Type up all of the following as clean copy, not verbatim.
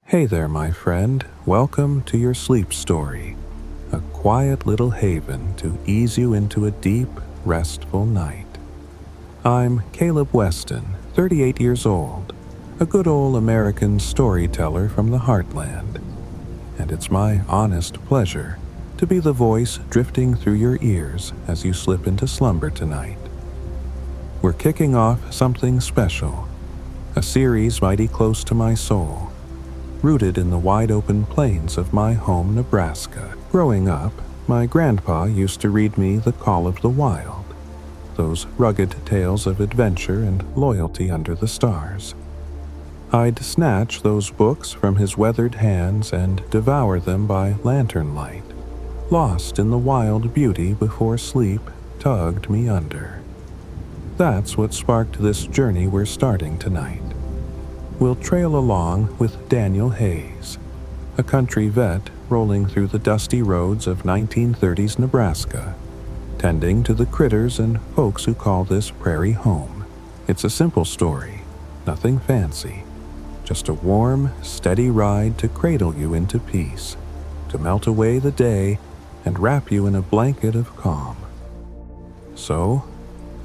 Hey there, my friend. Welcome to your sleep story, a quiet little haven to ease you into a deep, restful night. I'm Caleb Weston, 38 years old, a good old American storyteller from the heartland, and it's my honest pleasure to be the voice drifting through your ears as you slip into slumber tonight. We're kicking off something special, a series mighty close to my soul, rooted in the wide-open plains of my home, Nebraska. Growing up, my grandpa used to read me The Call of the Wild, those rugged tales of adventure and loyalty under the stars. I'd snatch those books from his weathered hands and devour them by lantern light, lost in the wild beauty before sleep tugged me under. That's what sparked this journey we're starting tonight. We'll trail along with Daniel Hayes, a country vet rolling through the dusty roads of 1930s Nebraska, tending to the critters and folks who call this prairie home. It's a simple story, nothing fancy, just a warm, steady ride to cradle you into peace, to melt away the day and wrap you in a blanket of calm. So,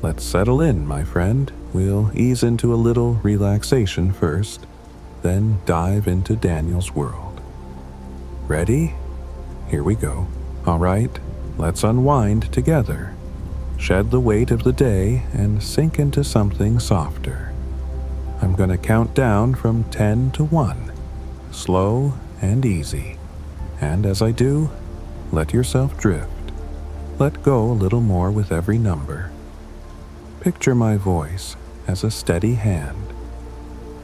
let's settle in, my friend. We'll ease into a little relaxation first, then dive into Daniel's world. Ready? Here we go. All right, let's unwind together. Shed the weight of the day and sink into something softer. I'm going to count down from 10 to 1, slow and easy. And as I do, let yourself drift. Let go a little more with every number. Picture my voice as a steady hand,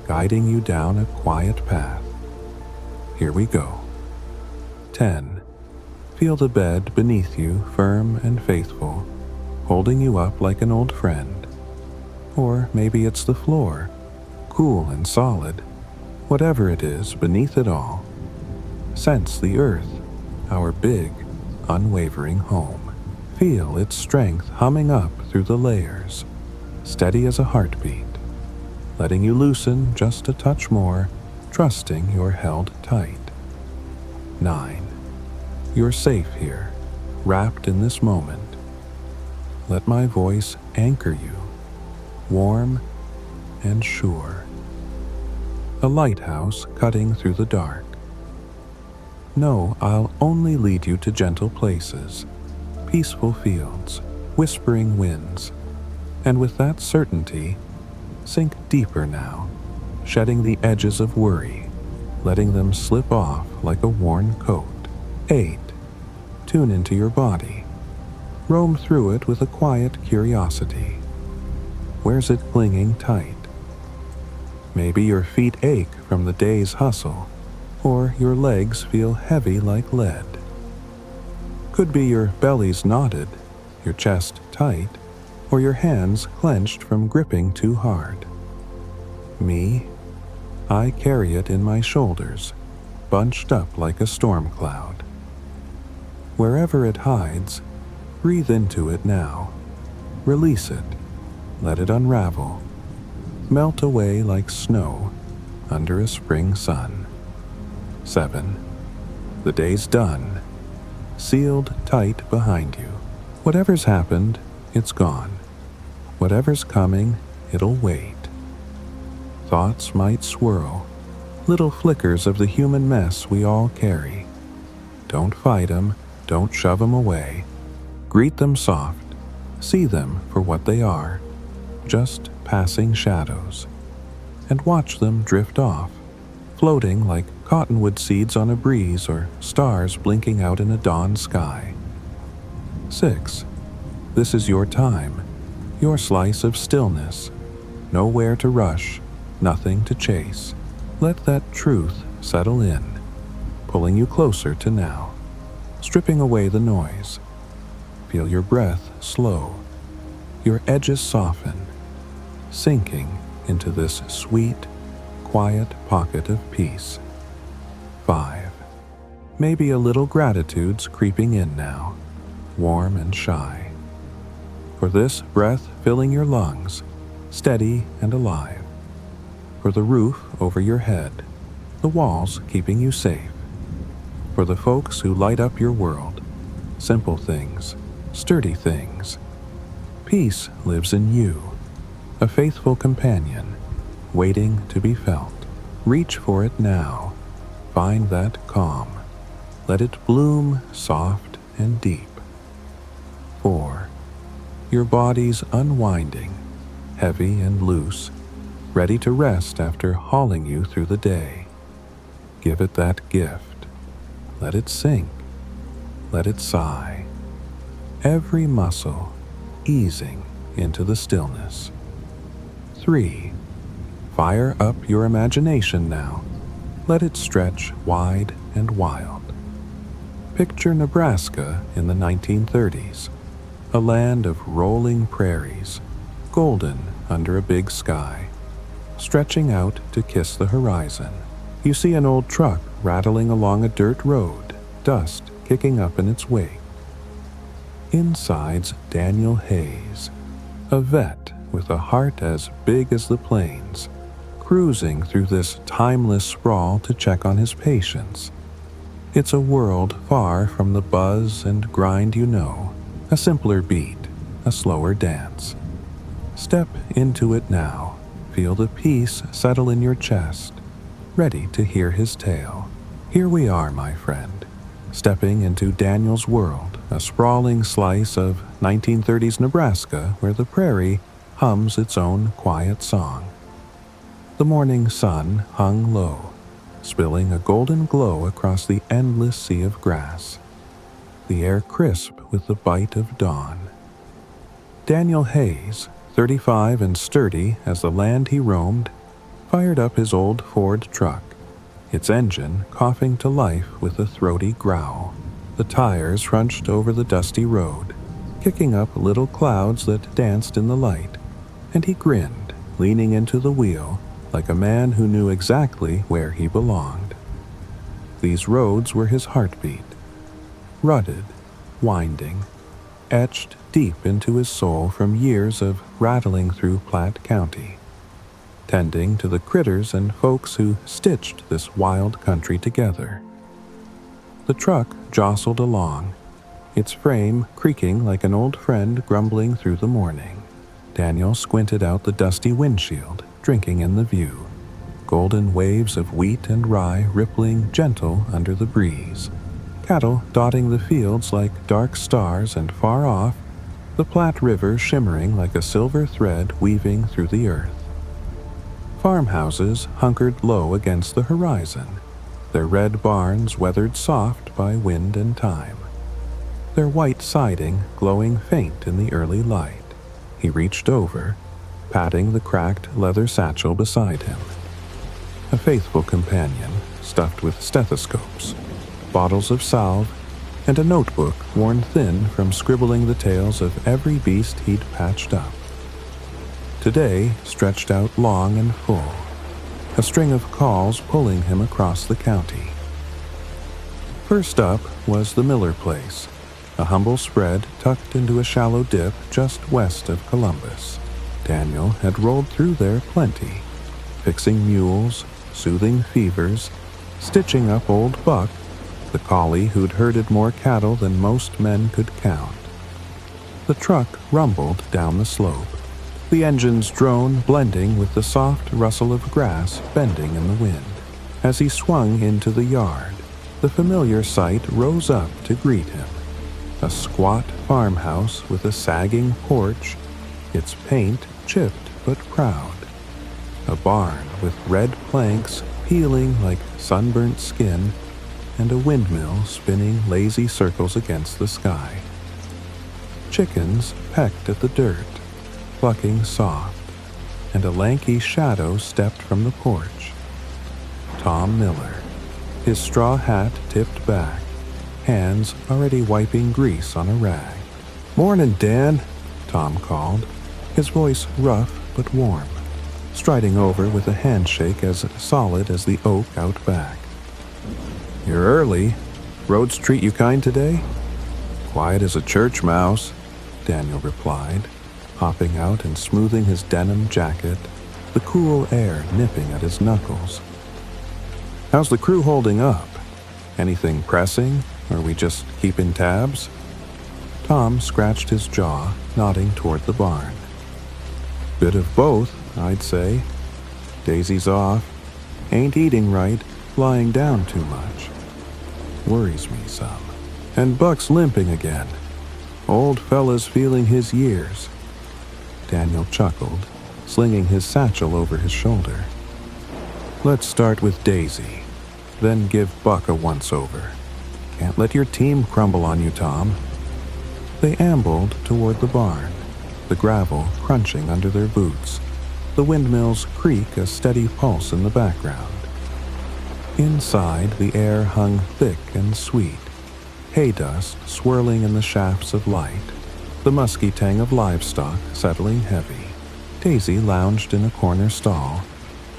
guiding you down a quiet path. Here we go. 10. Feel the bed beneath you, firm and faithful, holding you up like an old friend. Or maybe it's the floor, cool and solid. Whatever it is beneath it all, sense the earth, our big, unwavering home. Feel its strength humming up through the layers, steady as a heartbeat, letting you loosen just a touch more, trusting you're held tight. 9. You're safe here, wrapped in this moment. Let my voice anchor you, warm and sure. A lighthouse cutting through the dark. No, I'll only lead you to gentle places, peaceful fields, whispering winds. And with that certainty, sink deeper now, shedding the edges of worry, letting them slip off like a worn coat. 8. Tune into your body. Roam through it with a quiet curiosity. Where's it clinging tight? Maybe your feet ache from the day's hustle, or your legs feel heavy like lead. Could be your belly's knotted, your chest tight, or your hands clenched from gripping too hard. Me, I carry it in my shoulders, bunched up like a storm cloud. Wherever it hides, breathe into it now. Release it, let it unravel, melt away like snow under a spring sun. 7. The day's done, sealed tight behind you. Whatever's happened, it's gone. Whatever's coming, it'll wait. Thoughts might swirl, little flickers of the human mess we all carry. Don't fight 'em, don't shove 'em away. Greet them soft, see them for what they are, just passing shadows. And watch them drift off, floating like cottonwood seeds on a breeze or stars blinking out in a dawn sky. 6. This is your time, your slice of stillness. Nowhere to rush, nothing to chase. Let that truth settle in, pulling you closer to now, stripping away the noise. Feel your breath slow, your edges soften, sinking into this sweet, quiet pocket of peace. 5. Maybe a little gratitude's creeping in now, warm and shy. For this breath filling your lungs, steady and alive. For the roof over your head, the walls keeping you safe. For the folks who light up your world, simple things, sturdy things. Peace lives in you, a faithful companion, waiting to be felt. Reach for it now. Find that calm. Let it bloom soft and deep. 4. Your body's unwinding, heavy and loose, ready to rest after hauling you through the day. Give it that gift. Let it sink. Let it sigh. Every muscle easing into the stillness. 3. Fire up your imagination now. Let it stretch wide and wild. Picture Nebraska in the 1930s, a land of rolling prairies, golden under a big sky, stretching out to kiss the horizon. You see an old truck rattling along a dirt road, dust kicking up in its wake. Inside's Daniel Hayes, a vet with a heart as big as the plains, cruising through this timeless sprawl to check on his patients. It's a world far from the buzz and grind you know, a simpler beat, a slower dance. Step into it now, feel the peace settle in your chest, ready to hear his tale. Here we are, my friend, stepping into Daniel's world, a sprawling slice of 1930s Nebraska where the prairie hums its own quiet song. The morning sun hung low, spilling a golden glow across the endless sea of grass, the air crisp with the bite of dawn. Daniel Hayes, 35 and sturdy as the land he roamed, fired up his old Ford truck, its engine coughing to life with a throaty growl. The tires crunched over the dusty road, kicking up little clouds that danced in the light, and he grinned, leaning into the wheel like a man who knew exactly where he belonged. These roads were his heartbeat, rutted, winding, etched deep into his soul from years of rattling through Platte County, tending to the critters and folks who stitched this wild country together. The truck jostled along, its frame creaking like an old friend grumbling through the morning. Daniel squinted out the dusty windshield, drinking in the view. Golden waves of wheat and rye rippling gentle under the breeze. Cattle dotting the fields like dark stars, and far off, the Platte River shimmering like a silver thread weaving through the earth. Farmhouses hunkered low against the horizon, their red barns weathered soft by wind and time, their white siding glowing faint in the early light. He reached over, patting the cracked leather satchel beside him. A faithful companion, stuffed with stethoscopes, bottles of salve, and a notebook worn thin from scribbling the tales of every beast he'd patched up. Today stretched out long and full, a string of calls pulling him across the county. First up was the Miller place, a humble spread tucked into a shallow dip just west of Columbus. Daniel had rolled through there plenty, fixing mules, soothing fevers, stitching up old Buck, the collie who'd herded more cattle than most men could count. The truck rumbled down the slope, the engine's drone blending with the soft rustle of grass bending in the wind. As he swung into the yard, the familiar sight rose up to greet him. A squat farmhouse with a sagging porch, its paint chipped but proud. A barn with red planks peeling like sunburnt skin, and a windmill spinning lazy circles against the sky. Chickens pecked at the dirt, clucking soft, and a lanky shadow stepped from the porch. Tom Miller, his straw hat tipped back, hands already wiping grease on a rag. "Morning, Dan," Tom called, his voice rough but warm, striding over with a handshake as solid as the oak out back. "You're early. Roads treat you kind today?" "Quiet as a church mouse," Daniel replied, hopping out and smoothing his denim jacket, the cool air nipping at his knuckles. How's the crew holding up? Anything pressing, or are we just keeping tabs? Tom scratched his jaw, nodding toward the barn. Bit of both, I'd say. Daisy's off, ain't eating right, lying down too much. Worries me some. And Buck's limping again. Old fella's feeling his years. Daniel chuckled, slinging his satchel over his shoulder. Let's start with Daisy, then give Buck a once-over. Can't let your team crumble on you, Tom. They ambled toward the barn, the gravel crunching under their boots, the windmill's creak a steady pulse in the background. Inside, the air hung thick and sweet, hay dust swirling in the shafts of light, the musky tang of livestock settling heavy. Daisy lounged in a corner stall,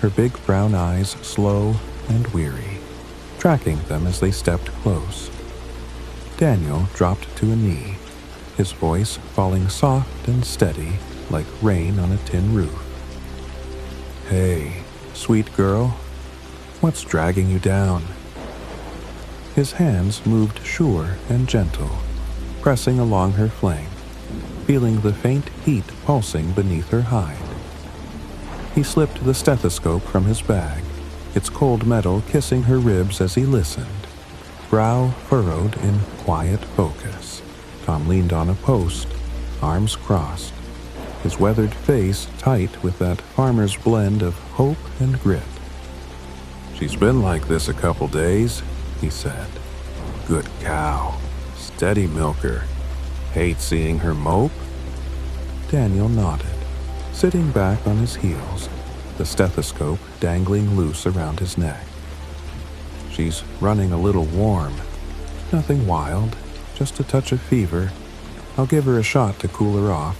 her big brown eyes slow and weary, tracking them as they stepped close. Daniel dropped to a knee, his voice falling soft and steady like rain on a tin roof. Hey, sweet girl, what's dragging you down? His hands moved sure and gentle, pressing along her flank, feeling the faint heat pulsing beneath her hide. He slipped the stethoscope from his bag, its cold metal kissing her ribs as he listened, brow furrowed in quiet focus. Tom leaned on a post, arms crossed, his weathered face tight with that farmer's blend of hope and grit. She's been like this a couple days, he said. Good cow, steady milker. Hate seeing her mope? Daniel nodded, sitting back on his heels, the stethoscope dangling loose around his neck. She's running a little warm. Nothing wild, just a touch of fever. I'll give her a shot to cool her off.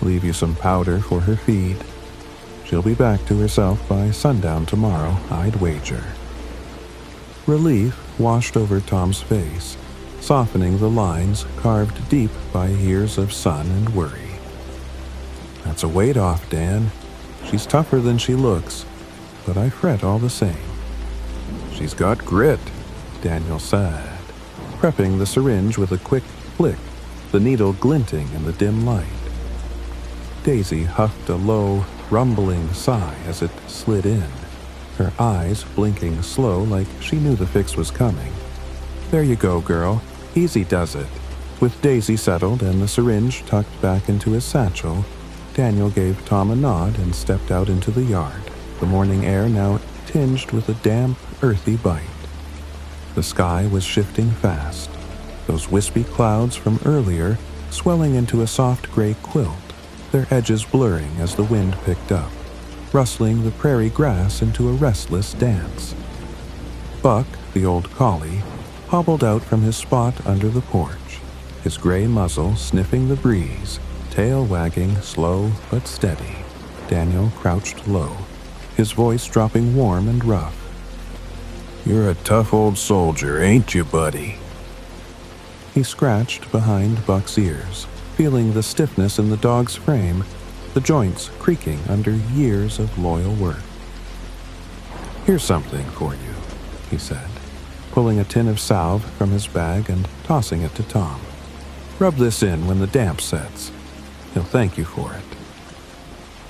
Leave you some powder for her feed. She'll be back to herself by sundown tomorrow, I'd wager. Relief washed over Tom's face, softening the lines carved deep by years of sun and worry. That's a weight off, Dan. She's tougher than she looks, but I fret all the same. She's got grit, Daniel said, prepping the syringe with a quick flick, the needle glinting in the dim light. Daisy huffed a low, rumbling sigh as it slid in, her eyes blinking slow like she knew the fix was coming. There you go, girl. Easy does it. With Daisy settled and the syringe tucked back into his satchel, Daniel gave Tom a nod and stepped out into the yard, the morning air now tinged with a damp, earthy bite. The sky was shifting fast, those wispy clouds from earlier swelling into a soft gray quilt, their edges blurring as the wind picked up, rustling the prairie grass into a restless dance. Buck, the old collie, hobbled out from his spot under the porch, his gray muzzle sniffing the breeze, tail wagging slow but steady. Daniel crouched low, his voice dropping warm and rough. You're a tough old soldier, ain't you, buddy? He scratched behind Buck's ears, feeling the stiffness in the dog's frame, the joints creaking under years of loyal work. Here's something for you, he said, pulling a tin of salve from his bag and tossing it to Tom. Rub this in when the damp sets. He'll thank you for it.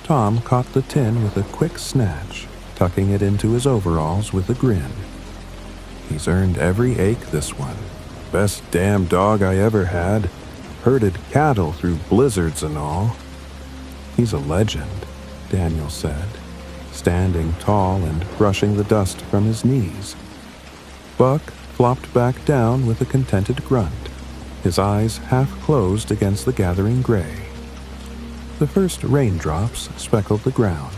Tom caught the tin with a quick snatch, tucking it into his overalls with a grin. He's earned every ache, this one. Best damn dog I ever had. Herded cattle through blizzards and all. He's a legend, Daniel said, standing tall and brushing the dust from his knees. Buck flopped back down with a contented grunt, his eyes half closed against the gathering gray. The first raindrops speckled the ground,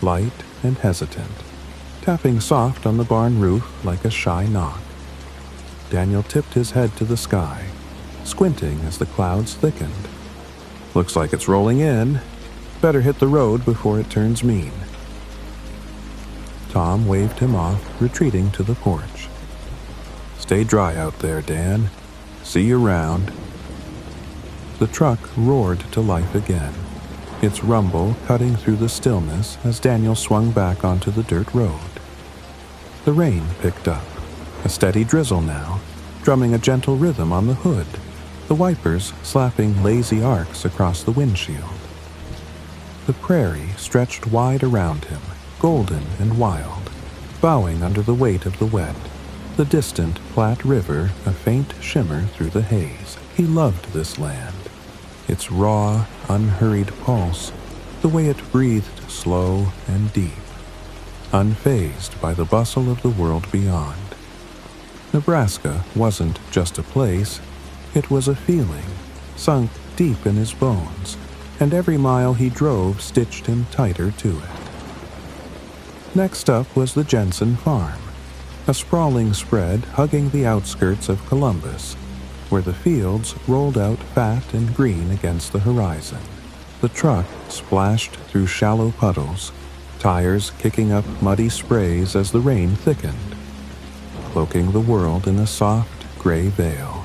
light and hesitant, tapping soft on the barn roof like a shy knock. Daniel tipped his head to the sky, squinting as the clouds thickened. Looks like it's rolling in. Better hit the road before it turns mean. Tom waved him off, retreating to the porch. Stay dry out there, Dan. See you round. The truck roared to life again, its rumble cutting through the stillness as Daniel swung back onto the dirt road. The rain picked up, a steady drizzle now, drumming a gentle rhythm on the hood, the wipers slapping lazy arcs across the windshield. The prairie stretched wide around him, golden and wild, bowing under the weight of the wet, the distant Platte River a faint shimmer through the haze. He loved this land, its raw, unhurried pulse, the way it breathed slow and deep, unfazed by the bustle of the world beyond. Nebraska wasn't just a place, it was a feeling, sunk deep in his bones, and every mile he drove stitched him tighter to it. Next up was the Jensen Farm, a sprawling spread hugging the outskirts of Columbus, where the fields rolled out fat and green against the horizon. The truck splashed through shallow puddles, tires kicking up muddy sprays as the rain thickened, cloaking the world in a soft, gray veil.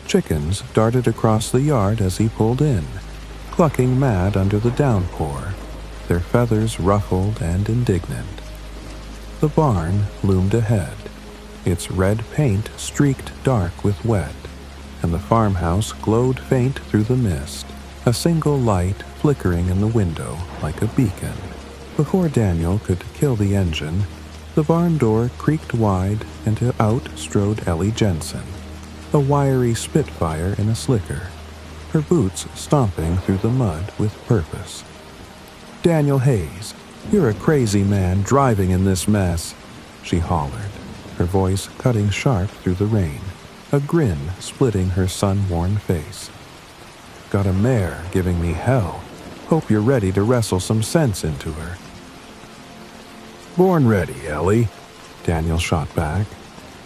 Chickens darted across the yard as he pulled in, clucking mad under the downpour, their feathers ruffled and indignant. The barn loomed ahead, its red paint streaked dark with wet, and the farmhouse glowed faint through the mist, a single light flickering in the window like a beacon. Before Daniel could kill the engine, the barn door creaked wide and out strode Ellie Jensen, a wiry spitfire in a slicker, her boots stomping through the mud with purpose. "Daniel Hayes, you're a crazy man driving in this mess," she hollered, her voice cutting sharp through the rain, a grin splitting her sun-worn face. "Got a mare giving me hell. Hope you're ready to wrestle some sense into her." "Born ready, Ellie," Daniel shot back,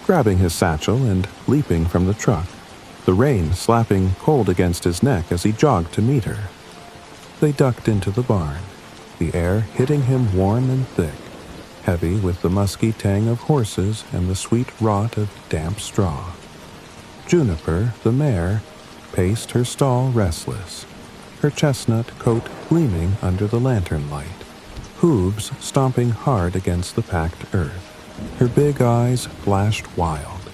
grabbing his satchel and leaping from the truck, the rain slapping cold against his neck as he jogged to meet her. They ducked into the barn, the air hitting him warm and thick, heavy with the musky tang of horses and the sweet rot of damp straw. Juniper, the mare, paced her stall restless, her chestnut coat gleaming under the lantern light, hooves stomping hard against the packed earth. Her big eyes flashed wild,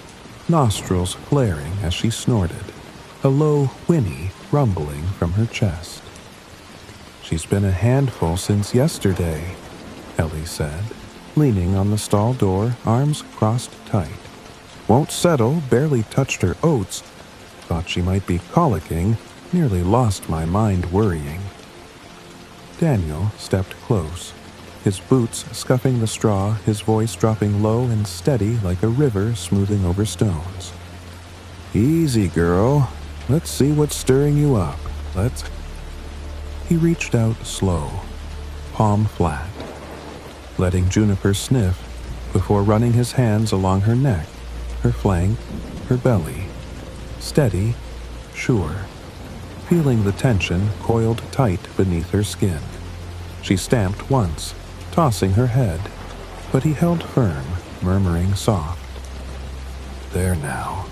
nostrils flaring as she snorted, a low whinny rumbling from her chest. "She's been a handful since yesterday," Ellie said, leaning on the stall door, arms crossed tight. "Won't settle, barely touched her oats. Thought she might be colicking, nearly lost my mind worrying." Daniel stepped close, his boots scuffing the straw, his voice dropping low and steady like a river smoothing over stones. "Easy, girl. Let's see what's stirring you up. Let's—" He reached out slow, palm flat, letting Juniper sniff before running his hands along her neck, her flank, her belly. Steady, sure, feeling the tension coiled tight beneath her skin. She stamped once, tossing her head, but he held firm, murmuring soft, "There now,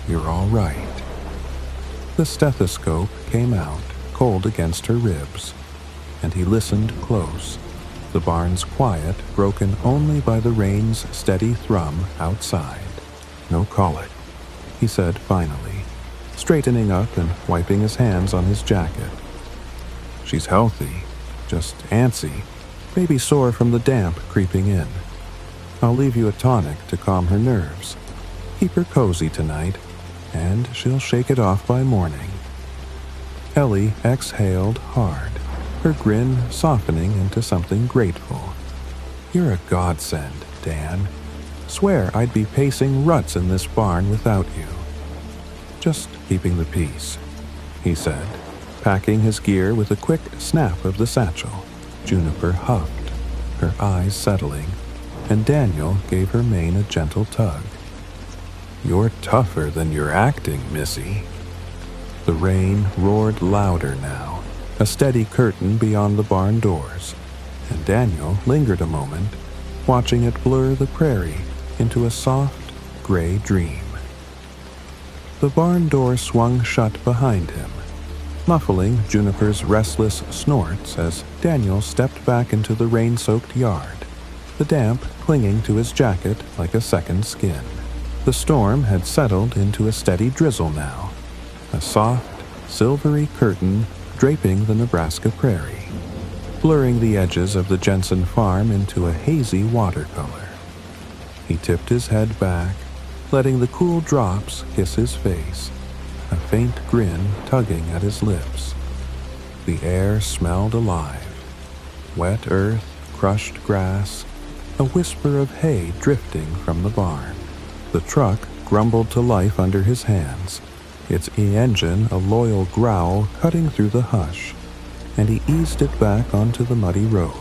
you're all right." The stethoscope came out, cold against her ribs, and he listened close, the barn's quiet broken only by the rain's steady thrum outside. "No colic," he said finally, straightening up and wiping his hands on his jacket. "She's healthy, just antsy, maybe sore from the damp creeping in. I'll leave you a tonic to calm her nerves. Keep her cozy tonight, and she'll shake it off by morning." Ellie exhaled hard, her grin softening into something grateful. "You're a godsend, Dan. Swear I'd be pacing ruts in this barn without you." "Just keeping the peace," he said, packing his gear with a quick snap of the satchel. Juniper huffed, her eyes settling, and Daniel gave her mane a gentle tug. "You're tougher than you're acting, Missy." The rain roared louder now, a steady curtain beyond the barn doors, and Daniel lingered a moment, watching it blur the prairie into a soft, gray dream. The barn door swung shut behind him, muffling Juniper's restless snorts as Daniel stepped back into the rain-soaked yard, the damp clinging to his jacket like a second skin. The storm had settled into a steady drizzle now, a soft, silvery curtain draping the Nebraska prairie, blurring the edges of the Jensen farm into a hazy watercolor. He tipped his head back, letting the cool drops kiss his face, a faint grin tugging at his lips. The air smelled alive. Wet earth, crushed grass, a whisper of hay drifting from the barn. The truck grumbled to life under his hands, its engine a loyal growl cutting through the hush, and he eased it back onto the muddy road,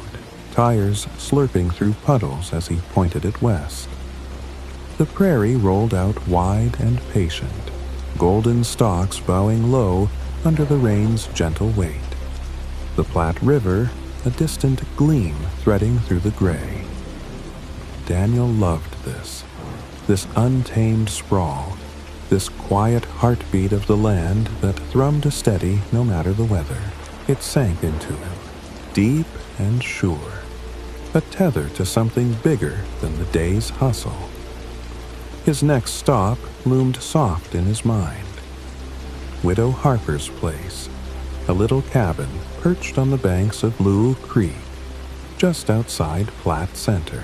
tires slurping through puddles as he pointed it west. The prairie rolled out wide and patient, golden stalks bowing low under the rain's gentle weight. The Platte River, a distant gleam threading through the gray. Daniel loved this untamed sprawl, this quiet heartbeat of the land that thrummed steady no matter the weather. It sank into him, deep and sure, a tether to something bigger than the day's hustle. His next stop loomed soft in his mind. Widow Harper's place, a little cabin perched on the banks of Lewell Creek, just outside Platte Center.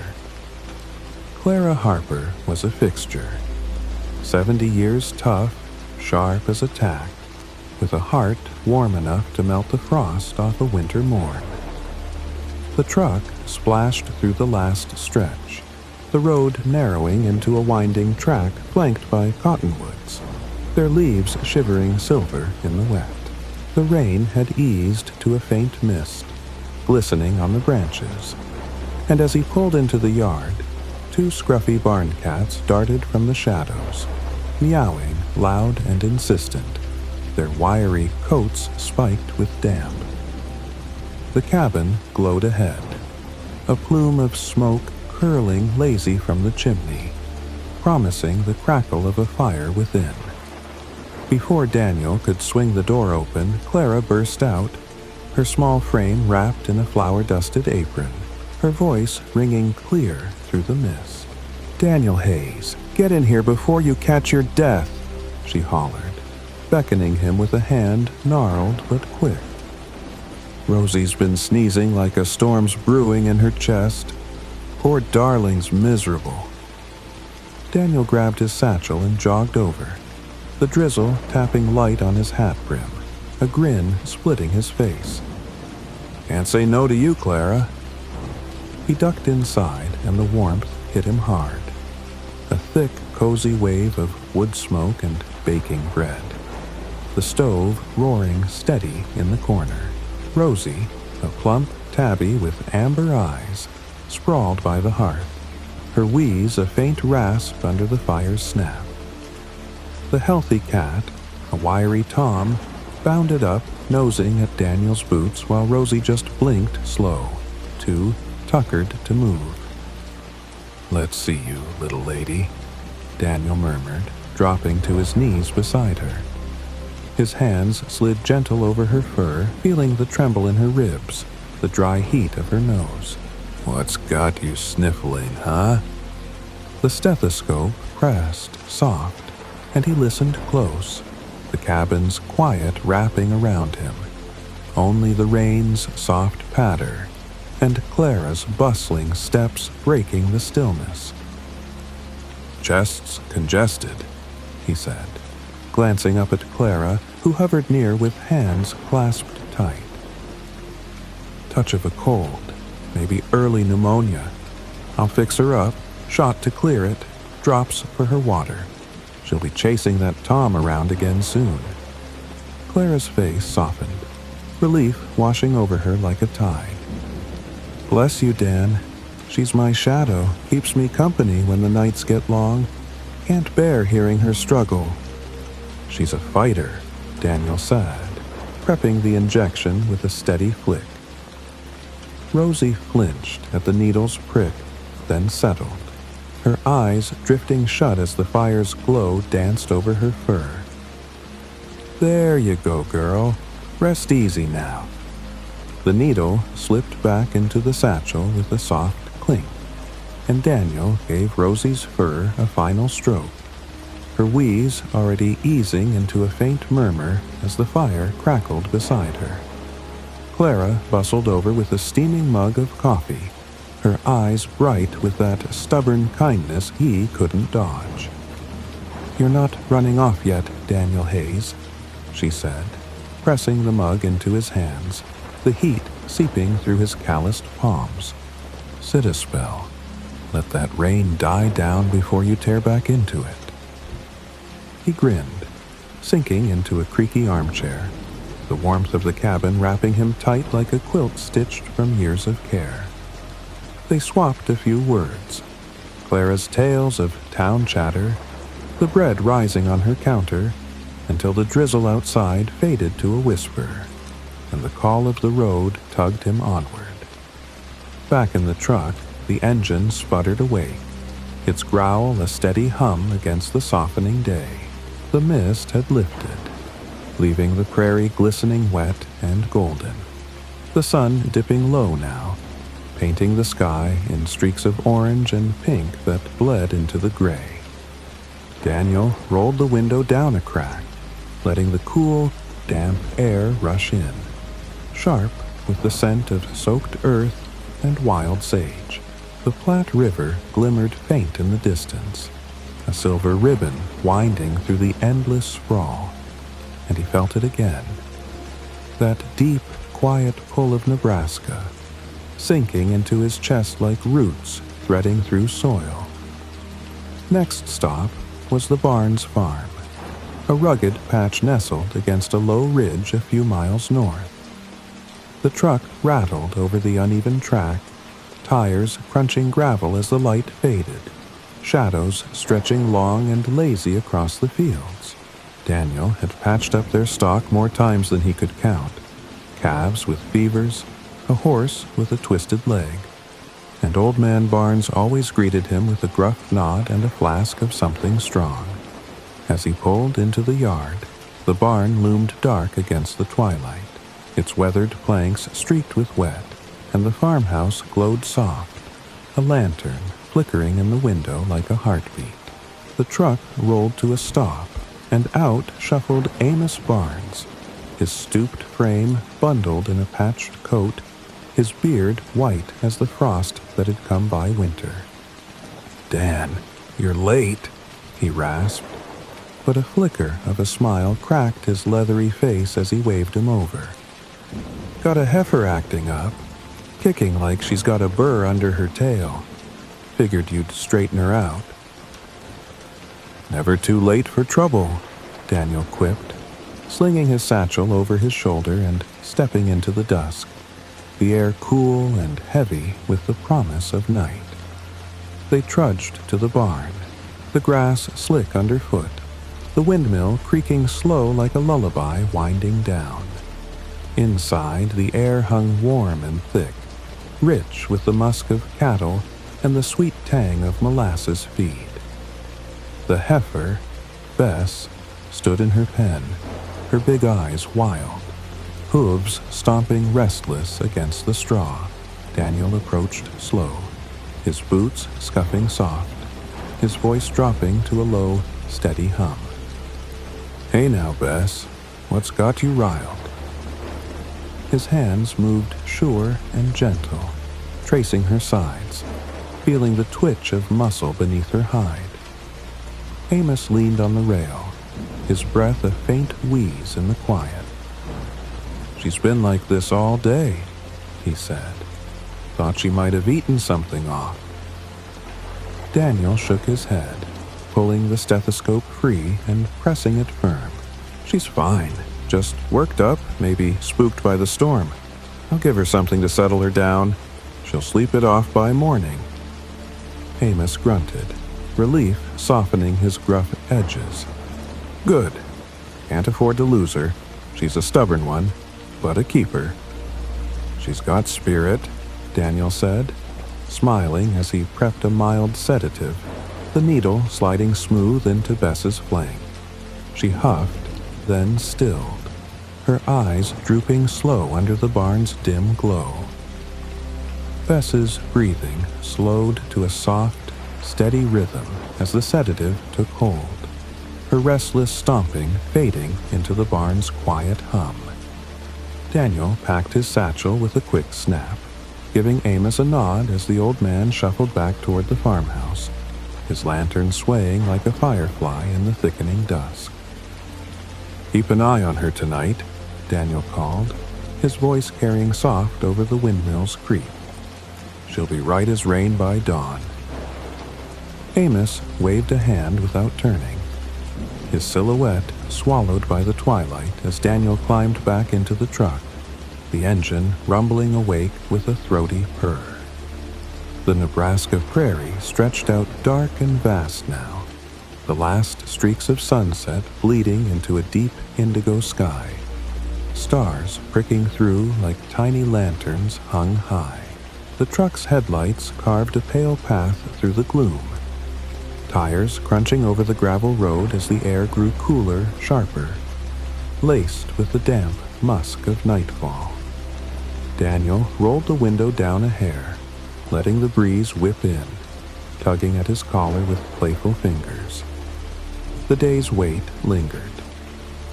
Clara Harper was a fixture, 70 years tough, sharp as a tack, with a heart warm enough to melt the frost off a winter morn. The truck splashed through the last stretch, the road narrowing into a winding track flanked by cottonwoods, their leaves shivering silver in the wet. The rain had eased to a faint mist, glistening on the branches, and as he pulled into the yard, two scruffy barn cats darted from the shadows, meowing loud and insistent, their wiry coats spiked with damp. The cabin glowed ahead, a plume of smoke curling lazy from the chimney, promising the crackle of a fire within. Before Daniel could swing the door open, Clara burst out, her small frame wrapped in a flour-dusted apron, her voice ringing clear through the mist. "Daniel Hayes, get in here before you catch your death," she hollered, beckoning him with a hand gnarled but quick. "Rosie's been sneezing like a storm's brewing in her chest. Poor darling's miserable." Daniel grabbed his satchel and jogged over, the drizzle tapping light on his hat brim, a grin splitting his face. "Can't say no to you, Clara." He ducked inside and the warmth hit him hard, a thick, cozy wave of wood smoke and baking bread. The stove roaring steady in the corner. Rosie, a plump tabby with amber eyes, sprawled by the hearth, her wheeze a faint rasp under the fire's snap. The healthy cat, a wiry Tom, bounded up, nosing at Daniel's boots while Rosie just blinked slow, too tuckered to move. "Let's see you, little lady," Daniel murmured, dropping to his knees beside her. His hands slid gentle over her fur, feeling the tremble in her ribs, the dry heat of her nose. "What's got you sniffling, huh?" The stethoscope pressed soft, and he listened close, the cabin's quiet wrapping around him, only the rain's soft patter, and Clara's bustling steps breaking the stillness. "Chest's congested," he said, glancing up at Clara, who hovered near with hands clasped tight. "Touch of a cold, maybe early pneumonia. I'll fix her up, shot to clear it, drops for her water. She'll be chasing that Tom around again soon." Clara's face softened, relief washing over her like a tide. "Bless you, Dan. She's my shadow, keeps me company when the nights get long. Can't bear hearing her struggle." "She's a fighter," Daniel said, prepping the injection with a steady flick. Rosie flinched at the needle's prick, then settled, her eyes drifting shut as the fire's glow danced over her fur. "There you go, girl. Rest easy now." The needle slipped back into the satchel with a soft clink. and Daniel gave Rosie's fur a final stroke, her wheeze already easing into a faint murmur as the fire crackled beside her. Clara bustled over with a steaming mug of coffee, her eyes bright with that stubborn kindness he couldn't dodge. "You're not running off yet, Daniel Hayes," she said, pressing the mug into his hands, the heat seeping through his calloused palms. "Sit a spell. Let that rain die down before you tear back into it." He grinned, sinking into a creaky armchair, the warmth of the cabin wrapping him tight like a quilt stitched from years of care. They swapped a few words, Clara's tales of town chatter, the bread rising on her counter, until the drizzle outside faded to a whisper, and the call of the road tugged him onward. Back in the truck, the engine sputtered awake, its growl a steady hum against the softening day. The mist had lifted, leaving the prairie glistening wet and golden, the sun dipping low now, painting the sky in streaks of orange and pink that bled into the gray. Daniel rolled the window down a crack, letting the cool, damp air rush in, sharp with the scent of soaked earth and wild sage. The Platte River glimmered faint in the distance, a silver ribbon winding through the endless sprawl, and he felt it again. That deep, quiet pull of Nebraska, sinking into his chest like roots threading through soil. Next stop was the Barnes farm, a rugged patch nestled against a low ridge a few miles north. The truck rattled over the uneven track, tires crunching gravel as the light faded, shadows stretching long and lazy across the fields. Daniel had patched up their stock more times than he could count, calves with fevers, a horse with a twisted leg, and Old Man Barnes always greeted him with a gruff nod and a flask of something strong. As he pulled into the yard, the barn loomed dark against the twilight, its weathered planks streaked with wet, and the farmhouse glowed soft, a lantern flickering in the window like a heartbeat. The truck rolled to a stop, and out shuffled Amos Barnes, his stooped frame bundled in a patched coat, his beard white as the frost that had come by winter. "Dan, you're late," he rasped, but a flicker of a smile cracked his leathery face as he waved him over. "Got a heifer acting up, kicking like she's got a burr under her tail. Figured you'd straighten her out." "Never too late for trouble," Daniel quipped, slinging his satchel over his shoulder and stepping into the dusk, the air cool and heavy with the promise of night. They trudged to the barn, the grass slick underfoot, the windmill creaking slow like a lullaby winding down. Inside, the air hung warm and thick, rich with the musk of cattle and the sweet tang of molasses feed. The heifer, Bess, stood in her pen, her big eyes wild, hooves stomping restless against the straw. Daniel approached slow, his boots scuffing soft, his voice dropping to a low, steady hum. "Hey now, Bess, what's got you riled?" His hands moved sure and gentle, tracing her sides, feeling the twitch of muscle beneath her hide. Amos leaned on the rail, his breath a faint wheeze in the quiet. "She's been like this all day," he said. "Thought she might have eaten something off." Daniel shook his head, pulling the stethoscope free and pressing it firm. "She's fine, just worked up, maybe spooked by the storm. I'll give her something to settle her down. She'll sleep it off by morning." Amos grunted, relief softening his gruff edges. "Good. Can't afford to lose her. She's a stubborn one, but a keeper." "She's got spirit," Daniel said, smiling as he prepped a mild sedative, the needle sliding smooth into Bess's flank. She huffed, then stilled, her eyes drooping slow under the barn's dim glow. Bess's breathing slowed to a soft, steady rhythm as the sedative took hold, her restless stomping fading into the barn's quiet hum. Daniel packed his satchel with a quick snap, giving Amos a nod as the old man shuffled back toward the farmhouse, his lantern swaying like a firefly in the thickening dusk. "Keep an eye on her tonight," Daniel called, his voice carrying soft over the windmill's creak. "She'll be right as rain by dawn." Amos waved a hand without turning, his silhouette swallowed by the twilight as Daniel climbed back into the truck, the engine rumbling awake with a throaty purr. The Nebraska prairie stretched out dark and vast now, the last streaks of sunset bleeding into a deep indigo sky. Stars pricking through like tiny lanterns hung high. The truck's headlights carved a pale path through the gloom, tires crunching over the gravel road as the air grew cooler, sharper, laced with the damp musk of nightfall. Daniel rolled the window down a hair, letting the breeze whip in, tugging at his collar with playful fingers. The day's weight lingered.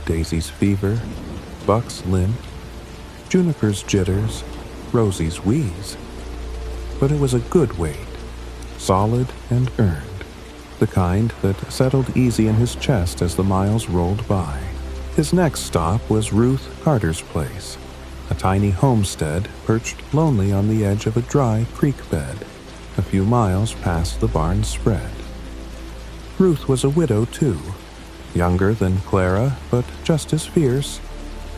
Daisy's fever, Buck's limp, Juniper's jitters, Rosie's wheeze. But it was a good weight, solid and earned, the kind that settled easy in his chest as the miles rolled by. His next stop was Ruth Carter's place, a tiny homestead perched lonely on the edge of a dry creek bed, a few miles past the barn's spread. Ruth was a widow, too, younger than Clara, but just as fierce,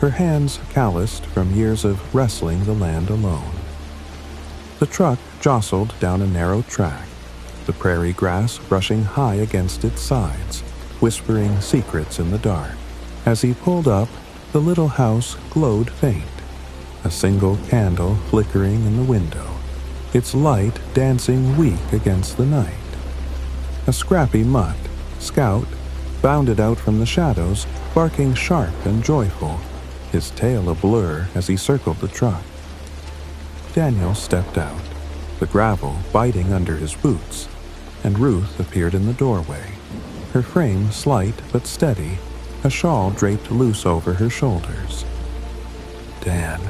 her hands calloused from years of wrestling the land alone. The truck jostled down a narrow track, the prairie grass brushing high against its sides, whispering secrets in the dark. As he pulled up, the little house glowed faint, a single candle flickering in the window, its light dancing weak against the night. A scrappy mutt, Scout, bounded out from the shadows, barking sharp and joyful, his tail a blur as he circled the truck. Daniel stepped out, the gravel biting under his boots, and Ruth appeared in the doorway, her frame slight but steady, a shawl draped loose over her shoulders. "Dan,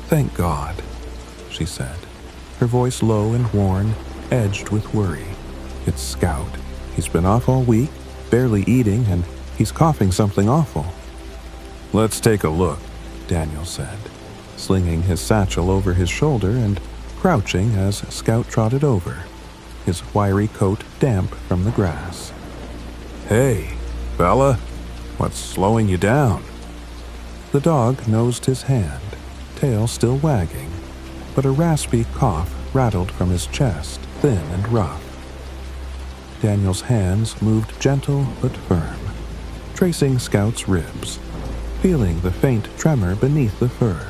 thank God," she said, her voice low and worn, edged with worry. "It's Scout. He's been off all week, barely eating, and he's coughing something awful." "Let's take a look," Daniel said, slinging his satchel over his shoulder and crouching as Scout trotted over, his wiry coat damp from the grass. "Hey, fella, what's slowing you down?" The dog nosed his hand, tail still wagging, but a raspy cough rattled from his chest, thin and rough. Daniel's hands moved gentle but firm, tracing Scout's ribs, feeling the faint tremor beneath the fur.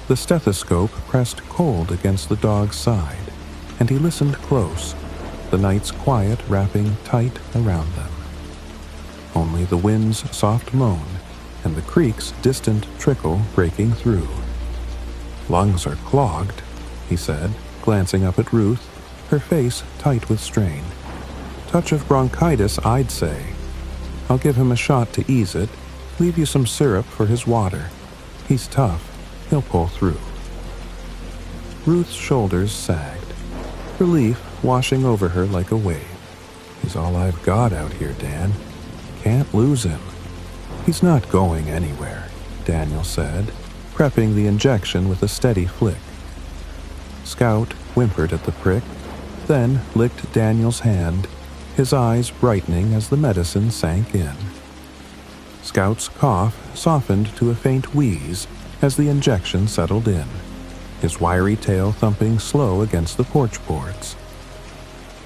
The stethoscope pressed cold against the dog's side, and he listened close, the night's quiet wrapping tight around them. Only the wind's soft moan and the creek's distant trickle breaking through. "Lungs are clogged," he said, glancing up at Ruth, her face tight with strain. "Touch of bronchitis, I'd say. I'll give him a shot to ease it, leave you some syrup for his water. He's tough. He'll pull through." Ruth's shoulders sagged, relief washing over her like a wave. "He's all I've got out here, Dan. Can't lose him." "He's not going anywhere," Daniel said, prepping the injection with a steady flick. Scout whimpered at the prick, then licked Daniel's hand, his eyes brightening as the medicine sank in. Scout's cough softened to a faint wheeze as the injection settled in, his wiry tail thumping slow against the porch boards.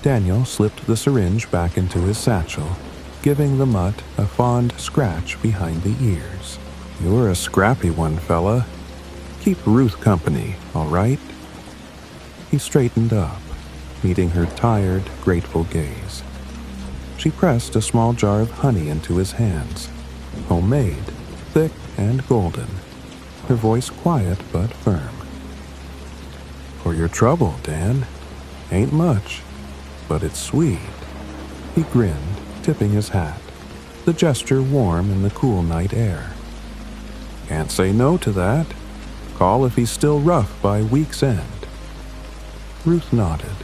Daniel slipped the syringe back into his satchel, giving the mutt a fond scratch behind the ears. "You're a scrappy one, fella. Keep Ruth company, all right?" He straightened up, meeting her tired, grateful gaze. She pressed a small jar of honey into his hands, homemade, thick and golden, her voice quiet but firm. "For your trouble, Dan. Ain't much, but it's sweet." He grinned, tipping his hat, the gesture warm in the cool night air. "Can't say no to that. Call if he's still rough by week's end." Ruth nodded,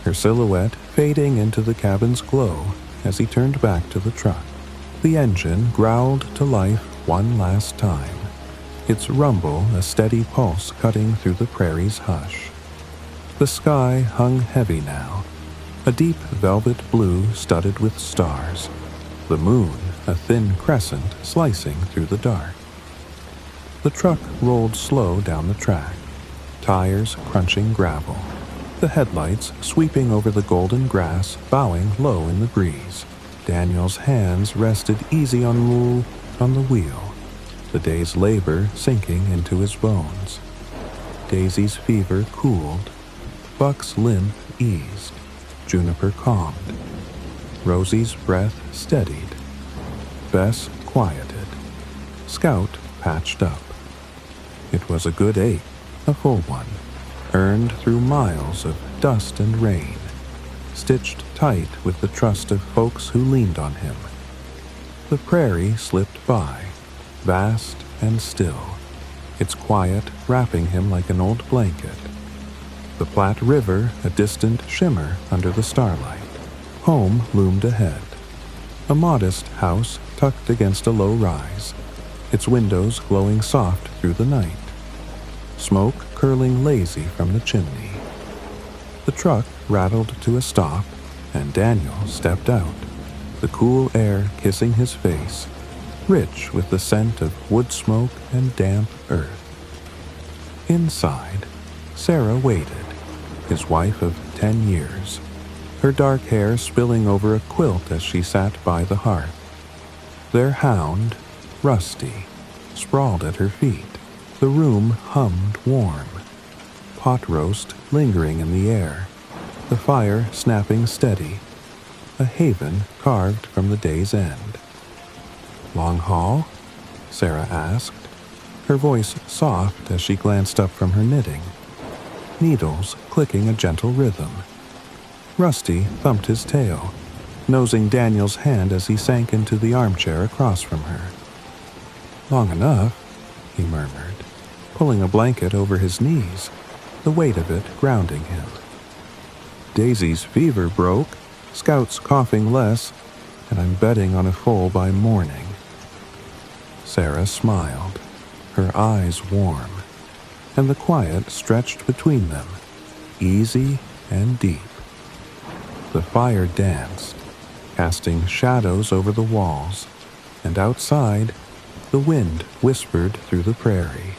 her silhouette fading into the cabin's glow as he turned back to the truck. The engine growled to life one last time, its rumble a steady pulse cutting through the prairie's hush. The sky hung heavy now, a deep velvet blue studded with stars, the moon a thin crescent slicing through the dark. The truck rolled slow down the track, tires crunching gravel, the headlights sweeping over the golden grass bowing low in the breeze. Daniel's hands rested easy on the wheel, the day's labor sinking into his bones. Daisy's fever cooled, Buck's limp eased, Juniper calmed. Rosie's breath steadied, Bess quieted, Scout patched up. It was a good 8, a full one, earned through miles of dust and rain, stitched tight with the trust of folks who leaned on him. The prairie slipped by, vast and still, its quiet wrapping him like an old blanket. The Platte River a distant shimmer under the starlight. Home loomed ahead, a modest house tucked against a low rise, its windows glowing soft through the night, smoke curling lazy from the chimney. The truck rattled to a stop, and Daniel stepped out, the cool air kissing his face, rich with the scent of wood smoke and damp earth. Inside, Sarah waited, his wife of 10 years, her dark hair spilling over a quilt as she sat by the hearth. Their hound, Rusty, sprawled at her feet. The room hummed warm, pot roast lingering in the air, the fire snapping steady, a haven carved from the day's end. "Long haul?" Sarah asked, her voice soft as she glanced up from her knitting, needles clicking a gentle rhythm. Rusty thumped his tail, nosing Daniel's hand as he sank into the armchair across from her. "Long enough," he murmured, pulling a blanket over his knees, the weight of it grounding him. "Daisy's fever broke, Scout's coughing less, and I'm betting on a foal by morning." Sarah smiled, her eyes warm, and the quiet stretched between them, easy and deep. The fire danced, casting shadows over the walls, and outside, the wind whispered through the prairie,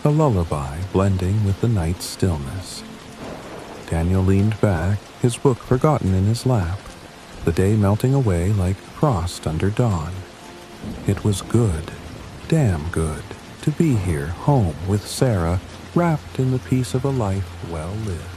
a lullaby blending with the night's stillness. Daniel leaned back, his book forgotten in his lap, the day melting away like frost under dawn. It was good, damn good, to be here home with Sarah, wrapped in the peace of a life well lived.